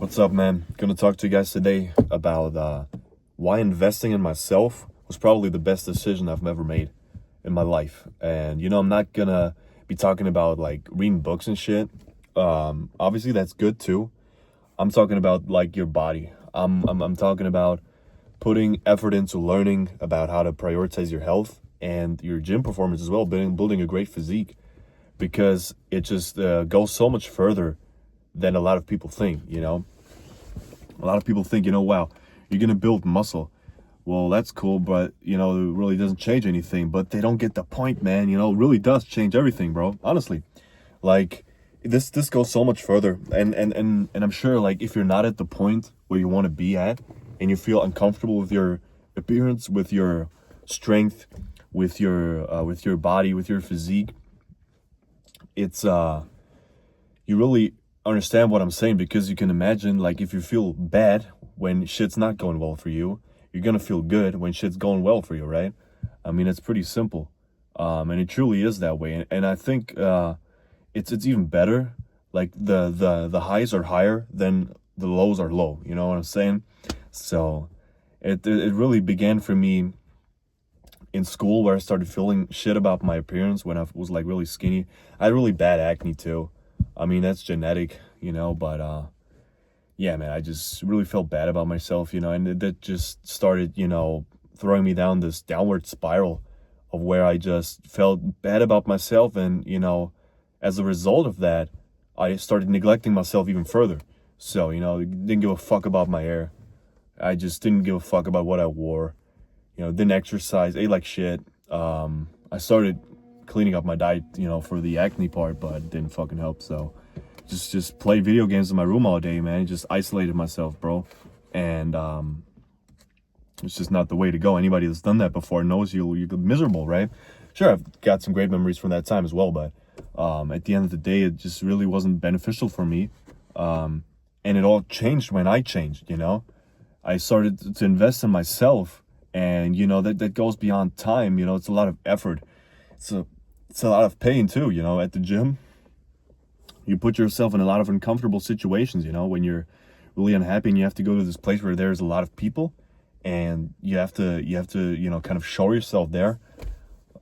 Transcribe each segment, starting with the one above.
What's up, man? Gonna talk to you guys today about why investing in myself was probably the best decision I've ever made in my life. And I'm not gonna be talking about like reading books and shit. Obviously that's good too. I'm talking about like your body. I'm talking about putting effort into learning about how to prioritize your health and your gym performance as well, building a great physique, because it just goes so much further than a lot of people think. A lot of people think, wow, you're going to build muscle. Well, that's cool, but, it really doesn't change anything. But they don't get the point, man. It really does change everything, bro. Honestly. Like, this goes so much further. And I'm sure, like, if you're not at the point where you want to be at and you feel uncomfortable with your appearance, with your strength, with your body, with your physique, it's you really understand what I'm saying, because you can imagine, like, if you feel bad when shit's not going well for you, you're gonna feel good when shit's going well for you, right? I mean, it's pretty simple, and it truly is that way. And I think it's even better. Like the highs are higher than the lows are low. You know what I'm saying? So it really began for me in school, where I started feeling shit about my appearance when I was like really skinny. I had really bad acne too. I mean, that's genetic, but yeah, man, I just really felt bad about myself, and that just started, throwing me down this downward spiral of where I just felt bad about myself. And, as a result of that, I started neglecting myself even further. So, didn't give a fuck about my hair. I just didn't give a fuck about what I wore. Didn't exercise, ate like shit. I started cleaning up my diet, for the acne part, but it didn't fucking help. So just played video games in my room all day, man. Just isolated myself, bro. And it's just not the way to go. Anybody that's done that before knows you're miserable, right? Sure, I've got some great memories from that time as well, but at the end of the day, it just really wasn't beneficial for me. And it all changed when I changed. I started to invest in myself, and that goes beyond time. It's a lot of effort. It's a lot of pain too. At the gym, you put yourself in a lot of uncomfortable situations. When you're really unhappy and you have to go to this place where there's a lot of people, and you have to kind of show yourself there.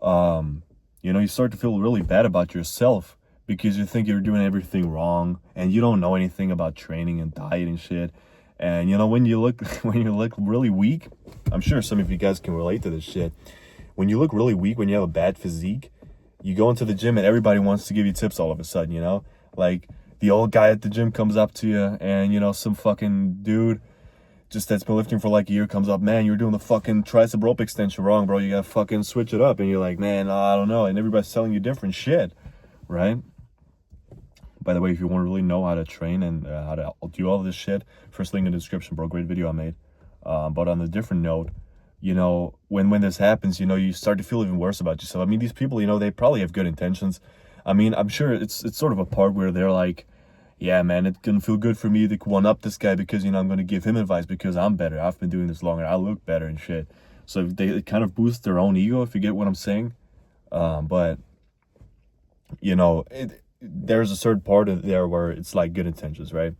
You start to feel really bad about yourself, because you think you're doing everything wrong and you don't know anything about training and diet and shit. And when you look really weak, I'm sure some of you guys can relate to this shit. When you look really weak, when you have a bad physique, you go into the gym and everybody wants to give you tips all of a sudden. Like, the old guy at the gym comes up to you, and some fucking dude just that's been lifting for like a year comes up, man, you're doing the fucking tricep rope extension wrong, bro. You gotta fucking switch it up. And you're like, man, I don't know. And everybody's telling you different shit, right? By the way, if you want to really know how to train and how to do all of this shit, first link in the description, bro. Great video I made. But on a different note, when this happens, you start to feel even worse about yourself. I mean, these people, they probably have good intentions. I mean, I'm sure it's sort of a part where they're like, yeah, man, it's gonna feel good for me to one up this guy, because I'm gonna give him advice because I'm better. I've been doing this longer. I look better and shit. So they kind of boost their own ego, if you get what I'm saying. But there's a certain part of there where it's like good intentions, right?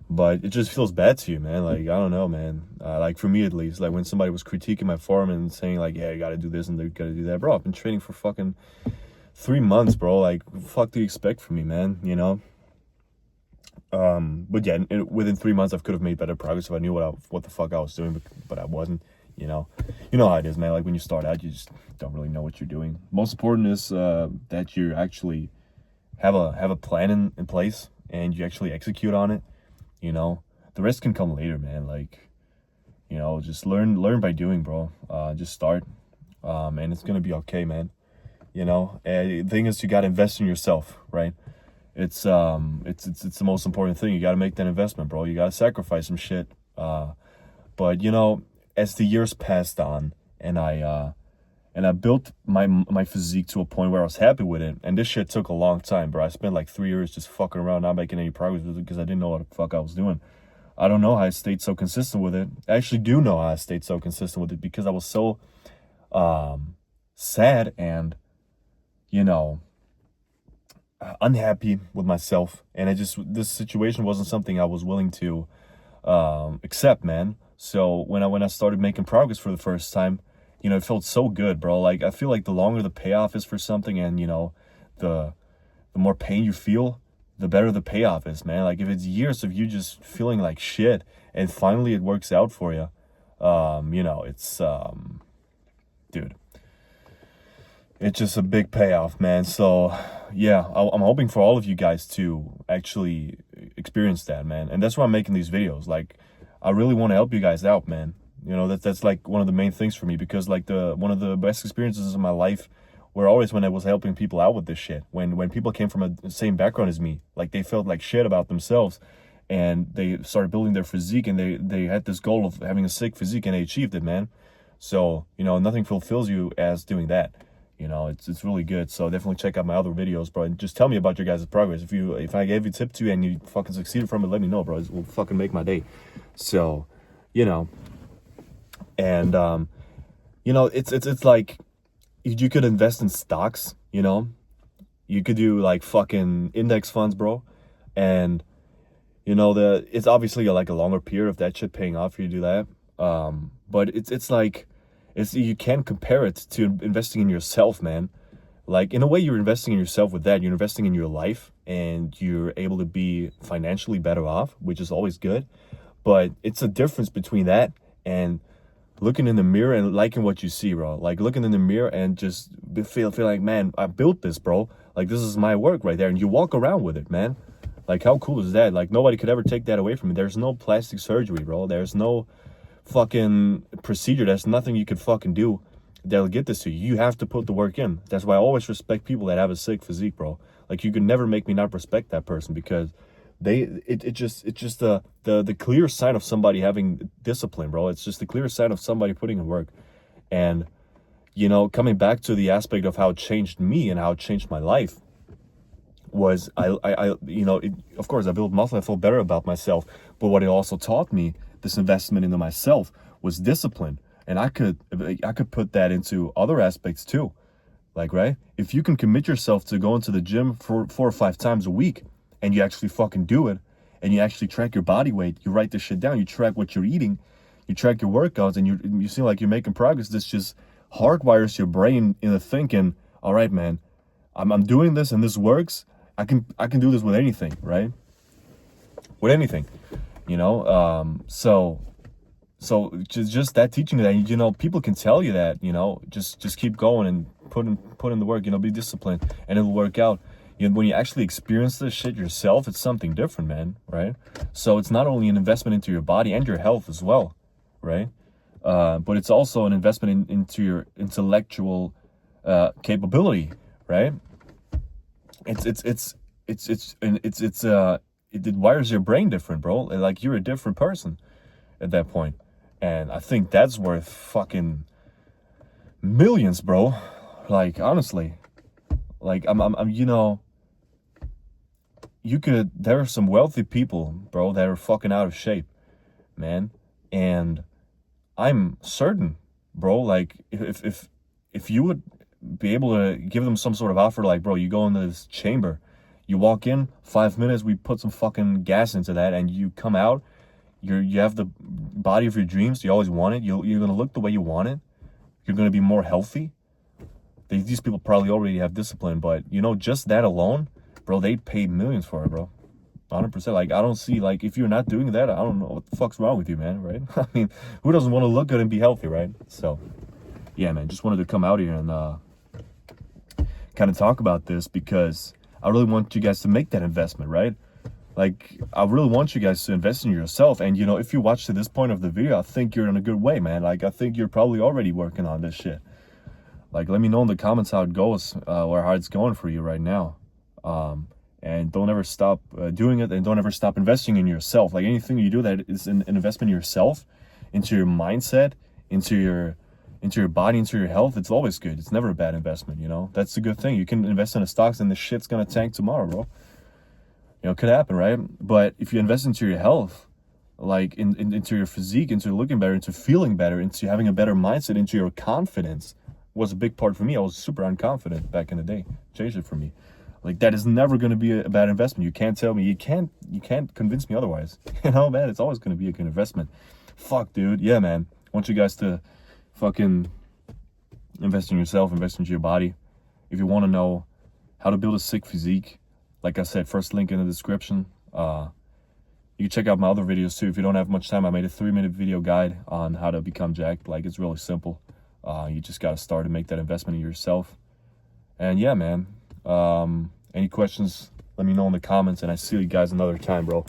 But it just feels bad to you, man. Like, I don't know, man. Like, for me at least, like when somebody was critiquing my form and saying like, yeah, you gotta do this and you gotta do that, bro. I've been training for fucking 3 months, bro. Like, what the fuck do you expect from me, man? But yeah, within 3 months, I could have made better progress if I knew what the fuck I was doing, but I wasn't. You know how it is, man. Like, when you start out, you just don't really know what you're doing. Most important is that you actually have a plan in place and you actually execute on it. The rest can come later, man. Like, just learn by doing, bro. Just start, and it's gonna be okay, man. And the thing is, you gotta invest in yourself, right? It's the most important thing. You gotta make that investment, bro. You gotta sacrifice some shit. But as the years passed on, and I built my physique to a point where I was happy with it, and this shit took a long time, bro. I spent like 3 years just fucking around, not making any progress with it, because I didn't know what the fuck I was doing. I don't know how I stayed so consistent with it. I actually do know how I stayed so consistent with it, because I was so sad, and unhappy with myself, and this situation wasn't something I was willing to accept, man. So when I started making progress for the first time, it felt so good, bro. Like, I feel like the longer the payoff is for something, and the the more pain you feel, the better the payoff is, man. Like, if it's years of you just feeling like shit and finally it works out for you, it's dude, it's just a big payoff, man. So yeah, I'm hoping for all of you guys to actually experience that, man. And that's why I'm making these videos. Like, I really want to help you guys out, man. That's like one of the main things for me, because like one of the best experiences in my life were always when I was helping people out with this shit. When people came from the same background as me, like, they felt like shit about themselves, and they started building their physique, and they had this goal of having a sick physique, and they achieved it, man. So nothing fulfills you as doing that. It's really good. So definitely check out my other videos, bro, and just tell me about your guys' progress. If I gave you a tip to and you fucking succeeded from it, let me know, bro. It will fucking make my day. So, and it's like, you could invest in stocks. You could do like fucking index funds, bro, and it's obviously like a longer period of that shit paying off for you to do that. But it's like, you can't compare it to investing in yourself, man. Like, in a way, you're investing in yourself with that. You're investing in your life, and you're able to be financially better off, which is always good. But it's a difference between that and looking in the mirror and liking what you see, bro. Like, looking in the mirror and just feel like, man, I built this, bro. Like, this is my work right there. And you walk around with it, man. Like, how cool is that? Like, nobody could ever take that away from me. There's no plastic surgery, bro. There's no fucking procedure. There's nothing you could fucking do that'll get this to you. You have to put the work in. That's why I always respect people that have a sick physique, bro. Like, you can never make me not respect that person, because it's just the clear sign of somebody having discipline, bro. It's just the clear sign of somebody putting in work. And coming back to the aspect of how it changed me and how it changed my life, was of course I built muscle, I felt better about myself, but what it also taught me, this investment into myself, was discipline. And I could put that into other aspects too. Like, right, if you can commit yourself to going to the gym for 4 or 5 times a week, and you actually fucking do it, and you actually track your body weight, you write this shit down, you track what you're eating, you track your workouts, and you seem like you're making progress, this just hardwires your brain into thinking, all right, man, I'm doing this and this works. I can do this with anything, right? With anything, so just that teaching that, people can tell you that, just keep going and put in the work, be disciplined, and it'll work out. When you actually experience this shit yourself, it's something different, man, right? So it's not only an investment into your body and your health as well, right? But it's also an investment into your intellectual capability, right? It wires your brain different, bro. Like, you're a different person at that point. And I think that's worth fucking millions, bro. Like, honestly, like, there are some wealthy people, bro, that are fucking out of shape, man. And I'm certain, bro, like, if you would be able to give them some sort of offer, like, bro, you go into this chamber, you walk in, 5 minutes, we put some fucking gas into that, and you come out, you have the body of your dreams, you always want it, you're going to look the way you want it, you're going to be more healthy. These people probably already have discipline, but, just that alone, bro, they pay millions for it, bro. 100%. Like, I don't see, like, if you're not doing that, I don't know what the fuck's wrong with you, man, right? I mean, who doesn't want to look good and be healthy, right? So, yeah, man, just wanted to come out here and kind of talk about this, because I really want you guys to make that investment, right? Like, I really want you guys to invest in yourself. And, if you watch to this point of the video, I think you're in a good way, man. Like, I think you're probably already working on this shit. Like, let me know in the comments how it goes, or how it's going for you right now. And don't ever stop doing it, and don't ever stop investing in yourself. Like, anything you do that is an investment in yourself, into your mindset, into your body, into your health, it's always good. It's never a bad investment, That's the good thing. You can invest in the stocks and the shit's gonna tank tomorrow, bro. It could happen, right? But if you invest into your health, like into your physique, into looking better, into feeling better, into having a better mindset, into your confidence, was a big part for me. I was super unconfident back in the day. Changed it for me. Like, that is never going to be a bad investment. You can't tell me, you can't convince me otherwise. You know, man, it's always going to be a good investment. Fuck, dude. Yeah, man. I want you guys to fucking invest in yourself, invest into your body. If you want to know how to build a sick physique, like I said, first link in the description. You can check out my other videos too. If you don't have much time, I made a 3-minute video guide on how to become jacked. Like, it's really simple. You just got to start and make that investment in yourself. And yeah, man. Any questions, let me know in the comments, and I see you guys another time, bro.